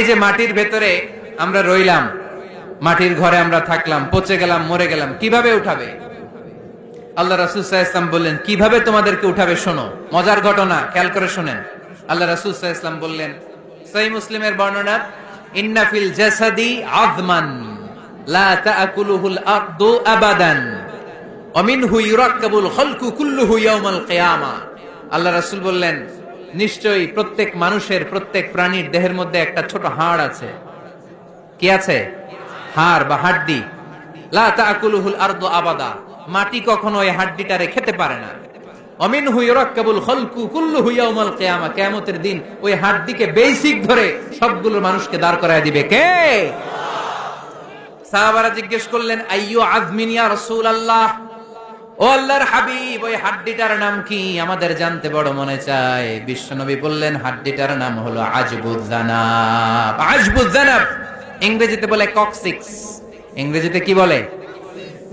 যে মাটির ভেতরে আমরা রইলাম, মাটির ঘরে আমরা থাকলাম, পচে গেলাম, মরে গেলাম, কিভাবে উঠাবে? আল্লাহ রাসূল সাল্লাল্লাহু আলাইহি ওয়াসাল্লাম বললেন, কিভাবে তোমাদেরকে উঠাবে শোনো। মজার ঘটনা, খেয়াল করে শুনেন। আল্লাহ রাসূল সাল্লাল্লাহু আলাইহি ওয়াসাল্লাম বললেন, সহিহ মুসলিমের বর্ণনা, ইন্না ফিল জাসাদি আযমান লা তাআকুলুহুল আরদু আবাদান ওয়া মিনহু ইউরাক্কাবুল খালকু কুল্লুহু ইয়াউমাল কিয়ামা। আল্লাহ রাসূল বললেন, নিশ্চয়ই প্রত্যেক মানুষের, প্রত্যেক প্রাণীর দেহের মধ্যে একটা ছোট হাড় আছে। কি আছে? হাড় বা হাড্ডি। লা তাআকুলুহুল আরদু আবাদা, মাটি কখনো এই হাড্ডিটারে খেতে পারে না। অমিনহু ইউরাক্কাবুল খালকু কুল্লুহু ইয়াউমাল কিয়ামা, কিয়ামতের দিন ওই হাড্ডিকে বেসিক ধরে সবগুলো মানুষকে দাঁড় করায় দিবে কে? সাহাবারা জিজ্ঞেস করলেন, আইয়ু আযমিন ইয়া রাসূলুল্লাহ, ও আল্লাহর হাবিব, ওই হাড্ডিটার নাম কি? আমাদের জানতে বড় মনে চায়। বিশ্বনবী বললেন, হাড্ডিটার নাম হলো আজবুজ জানাব। আজবুজ জানাব ইংরেজিতে বলে কক্সিক্স। ইংরেজিতে কি বলে?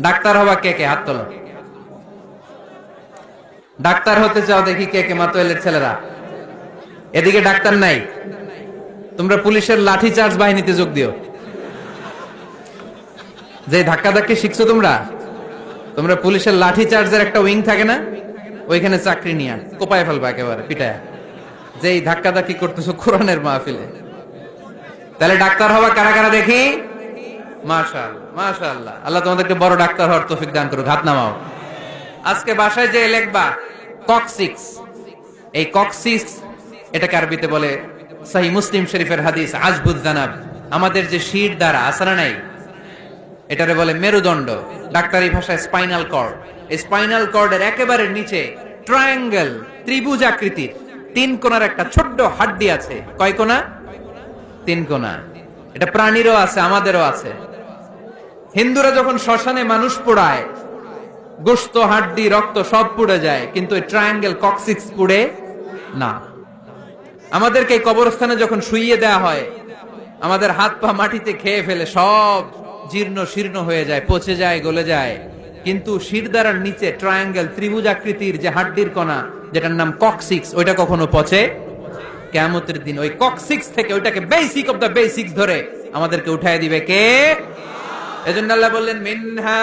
ডাক্তার হবা কে কে? হাত তোলো। ডাক্তার হতে চাও দেখি কে কে? মাতোয়েলের ছেলেরা, এদিকে ডাক্তার নাই, তোমরা পুলিশের লাঠি চার্জ বাহিনীতে যোগ দিও। যে ধাক্কা ধাক্কি শিখছো তোমরা, তোমরা পুলিশের লাঠি চার্জের একটা উইং থাকে না, ওইখানে চাকরি নিয়ে কোপায় ফেলবা একেবারে পিটায়, যেই ধাক্কা ধাক্কি করতেছো কোরআনের মাহফিলে। তাহলে ডাক্তার হবা কারা কারা দেখি? মাশাআল্লাহ, মাশাআল্লাহ। আল্লাহ তোমাদেরকে বড় ডাক্তার হওয়ার তৌফিক দান করুক। হাত নামাও। আজকে বাসায় যে লিখবা কক্সিক্স, এই কক্সিক্স এটাকে আরবিতে বলে, সহিহ মুসলিম শরীফের হাদিস, আজবুজ জানাব। আমাদের যে শির দ্বারা আছে না নাই, এটারে বলে মেরুদণ্ড, ডাক্তারি ভাষায় স্পাইনাল কর্ড। এই স্পাইনাল কর্ডের একেবারে নিচে ট্রায়াঙ্গেল, ত্রিভুজ আকৃতির তিন কোণার একটা ছোট্ট হাড্ডি আছে। কয় কোণা? তিন কোণা। এটা প্রাণীরও আছে, আমাদেরও আছে। হিন্দুরা যখন শ্মশানে মানুষ পোড়ায়, গোশত, হাড্ডি, রক্ত সব পুড়ে যায়, কিন্তু এই ট্রায়াঙ্গেল কক্সিক্স পুড়ে না। আমাদেরকে এই কবরস্থানে যখন শুইয়ে দেয়া হয়, আমাদের হাত পা মাটিতে খেয়ে ফেলে, সব জীর্ণ শীর্ণ হয়ে যায়, পচে যায়, গলে যায়, কিন্তু শিরদাঁড়ার নিচে ট্রায়াঙ্গেল, ত্রিভুজ আকৃতির যে হাড্ডির কণা, যেটার নাম কক্সিক্স, ওইটা কখনো পচে? কিয়ামতের দিন ওই কক্সিক্স থেকে, ওইটাকে বেসিক অফ দ্য বেসিক্স ধরে আমাদেরকে উঠায় দিবে কে? এজন্য আল্লাহ বললেন, মিনহা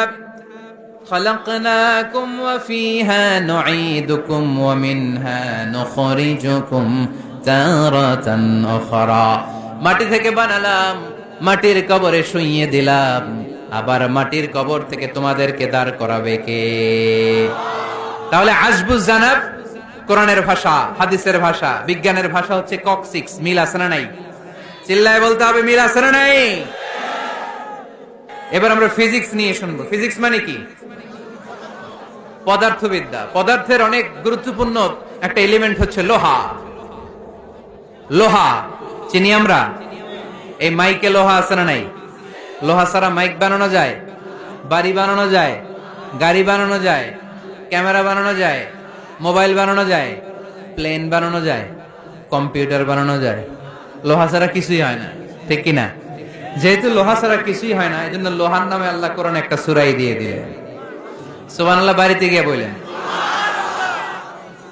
খালাকনাকুম ওয়া ফিহা নুঈদুকুম ওয়া মিনহা নুখরিজুকুম তারাতান উখরা। মাটি থেকে বানালাম, মাটির কবরে শুইয়ে দিলাম, আবার মাটির কবর থেকে তোমাদেরকে দাঁড় করাবে কে? তাহলে আজবুজ জানাব কোরআনের ভাষা, হাদিসের ভাষা, বিজ্ঞানের ভাষা হচ্ছে কক্সিক্স। মিল আছে না নাই? চিল্লায় বলতে হবে, মিল আছে না নাই? এবার আমরা ফিজিক্স নিয়ে শুনবো। ফিজিক্স মানে কি? পদার্থবিদ্যা। পদার্থের অনেক গুরুত্বপূর্ণ একটা এলিমেন্ট হচ্ছে লোহা। লোহা চিনি আমরা। এই মাইকে লোহা আছে না নাই? লোহা ছাড়া মাইক বানানো যায়, বাড়ি বানানো যায়, গাড়ি বানানো যায়, ক্যামেরা বানানো যায়, মোবাইল বানানো যায়, প্লেন বানানো যায়, কম্পিউটার বানানো যায়। লোহা ছাড়া কিছুই হয় না, ঠিক কিনা? যেহেতু লোহা ছাড়া কিছুই হয় না, এই জন্য লোহার নামে আল্লাহ কোরআনে একটা সূরাই দিয়ে দিলেন। সুবহানাল্লাহ বাড়িতে গিয়ে বললেন।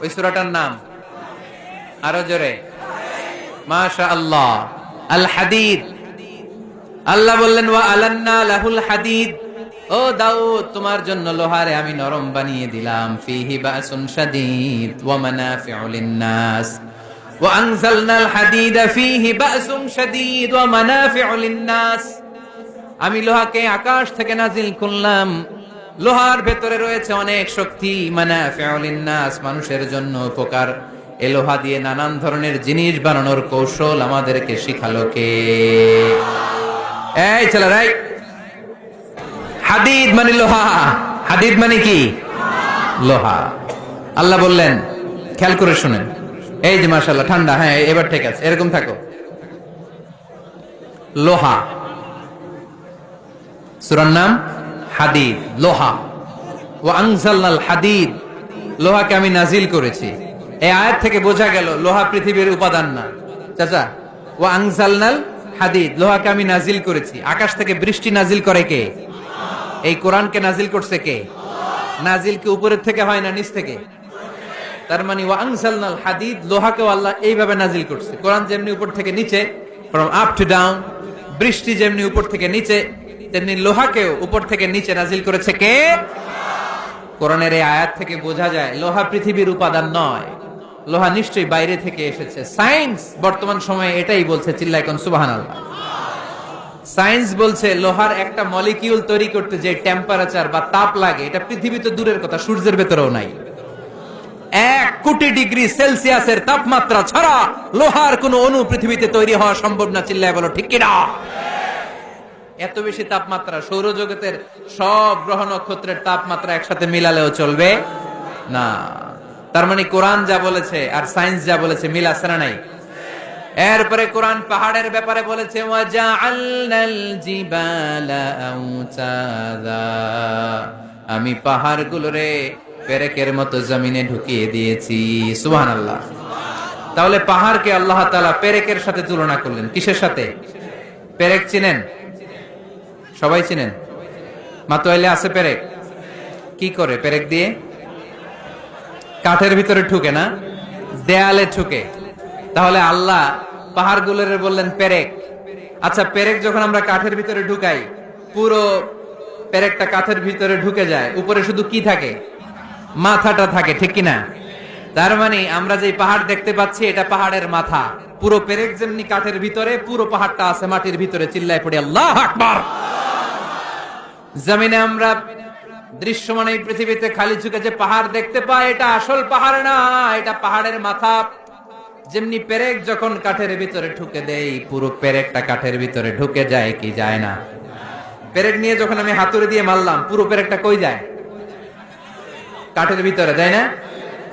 ওই সূরাটার নাম আরো জোরে, মাশাআল্লাহ, আল হাদিদ। আল্লাহ বললেন, ওয়া আলান্না লাহুল হাদিদ, ও দাউদ, তোমার জন্য লোহারে আমি নরম বানিয়ে দিলাম। ফিহি বাসুন শাদীদ ওয়া মানাফিউ লিন-নাস ওয়া আনজালনাল হাদিদা ফিহি বাসুন শাদীদ ওয়া মানাফিউ লিন-নাস। আমি লোহাকে আকাশ থেকে নাজিল করলাম, লোহার ভেতরে রয়েছে অনেক শক্তি। মানাফিউ লিন-নাস, মানুষের জন্য উপকার। এ লোহা দিয়ে নানান ধরনের জিনিস বানানোর কৌশল আমাদেরকে শিখালো কে? এই ছেলেরা, হাদিদ মানে লোহা। হাদিদ মানে কি? লোহা। আল্লাহ বললেন, খেয়াল করে শুনেন, এই যে মাশাআল্লাহ ঠান্ডা, হ্যাঁ এবার ঠিক আছে, এরকম থাকো। লোহা, সূরার নাম হাদিদ, লোহা। ওয়া আনজালনাল হাদিদ, লোহাকে আমি নাজিল করেছি। এই আয়াত থেকে বোঝা গেল লোহা পৃথিবীর উপাদান না। চাচা, ওয়া আনজালনাল হাদিদ, লোহাকে আমি নাজিল করেছি। আকাশ থেকে বৃষ্টি নাজিল করে কে? এই কোরআনকে নাজিল করছে কে? নাজিল কি উপরের থেকে হয় না নিচ থেকে? তার মানে ওয়া আনজালনাল হাদিদ, লোহাকেও আল্লাহ এইভাবে নাজিল করছে। কোরআন যেমনি উপর থেকে নিচে, ফ্রম আপ টু ডাউন। বৃষ্টি যেমনি উপর থেকে নিচে, তেমনি লোহাকেও উপর থেকে নিচে নাজিল করেছে কে? কোরআনের এই আয়াত থেকে বোঝা যায় লোহা পৃথিবীর উপাদান নয়, লোহা নিশ্চয়ই বাইরে থেকে এসেছে। সায়েন্স বর্তমান সময়ে এটাই বলছে, চিল্লায় কোন সুবহানাল্লাহ। সায়েন্স বলছে লোহার একটা মলিকিউল তৈরি করতে যে টেম্পারেচার বা তাপ লাগে, এটা পৃথিবীতে দূরের কথা, সূর্যের ভেতরেও নাই। 1 কোটি ডিগ্রি সেলসিয়াসের তাপমাত্রা ছাড়া লোহার কোন অণু পৃথিবীতে তৈরি হওয়া সম্ভব না। চিল্লায় বলো ঠিক কিনা? এত বেশি তাপমাত্রা সৌরজগতের সব গ্রহ নক্ষত্রের তাপমাত্রা একসাথে মিলালেও চলবে না। তার মানে কোরআন যা বলেছে আর সায়েন্স যা বলেছে মিল আছে না নাই? এরপরে কোরআন পাহাড়ের ব্যাপারে বলেছে ওয়াজআলনাল জিবালা আওতাদা, আমি পাহাড়গুলোরে পেরেকের মতো জমিনে ঢুকিয়ে দিয়েছি। সুবহানাল্লাহ। তাহলে পাহাড়কে আল্লাহ তাআলা পেরেকের সাথে তুলনা করলেন। কিসের সাথে? পেরেক চিনেন? সবাই চিনেন? মাতোয়াইলে আছে পেরেক। কি করে পেরেক দিয়ে? কাঠের ভিতরে ঠুকে না, দেয়ালে ঠুকে। তাহলে আল্লাহ পাহাড়গুলোরে বললেন পেরেক। আচ্ছা, পেরেক যখন আমরা কাঠের ভিতরে ঢুকাই, পুরো পেরেকটা কাঠের ভিতরে ঢুকে যায়, উপরে শুধু কি থাকে? মাথাটা থাকে, ঠিক কিনা? তার মানে আমরা যে পাহাড় দেখতে পাচ্ছি এটা পাহাড়ের মাথা। পুরো পেরেক যেমনি কাঠের ভিতরে, পুরো পাহাড়টা আছে মাটির ভিতরে। চিল্লায় পড়ে আল্লাহু আকবার। জমিনে আমরা দৃশ্যমান এই পৃথিবীতে খালি চোখে যে পাহাড় দেখতে পাই, এটা আসল পাহাড় না, এটা পাহাড়ের মাথা। যেমনি পেরেক যখন কাঠের ভিতরে ঢুকে দেই, পুরো পেরেকটা কাঠের ভিতরে ঢুকে যায় কি যায় না? পেরেক নিয়ে যখন আমি হাতুড়ি দিয়ে মারলাম, পুরো পেরেকটা কই যায়? কাঠের ভিতরে, তাই না?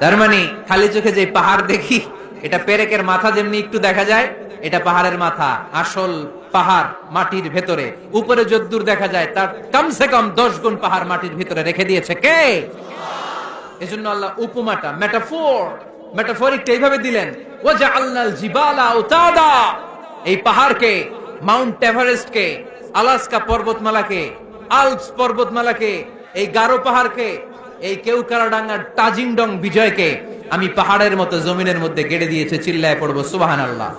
তার মানে খালি চোখে যে পাহাড় দেখি, এটা পেরেকের মাথা যেমনি একটু দেখা যায়, এটা পাহাড়ের মাথা। আসল পাহাড় মাটির ভেতরে, উপরে যদ্দূর দেখা যায় তার কমসে কম 10 গুণ পাহাড় মাটির ভিতরে রেখে দিয়েছে কে? এজন্য আল্লাহ উপমাটা, মেটাফরিকটা এইভাবে দিলেন, ওয়াজআলনাল জিবালা আওতাদা। এই পাহাড়কে, মাউন্ট এভারেস্টকে, আলাস্কা পর্বতমালাকে, আল্পস পর্বতমালাকে, এই গারো পাহাড়কে, এই কেউকারাডাঙ্গার তাজিংডং বিজয়কে আমি পাহাড়ের মতো জমিনের মধ্যে গেড়ে দিয়েছে। চিল্লায় পড়বো সুবহানাল্লাহ।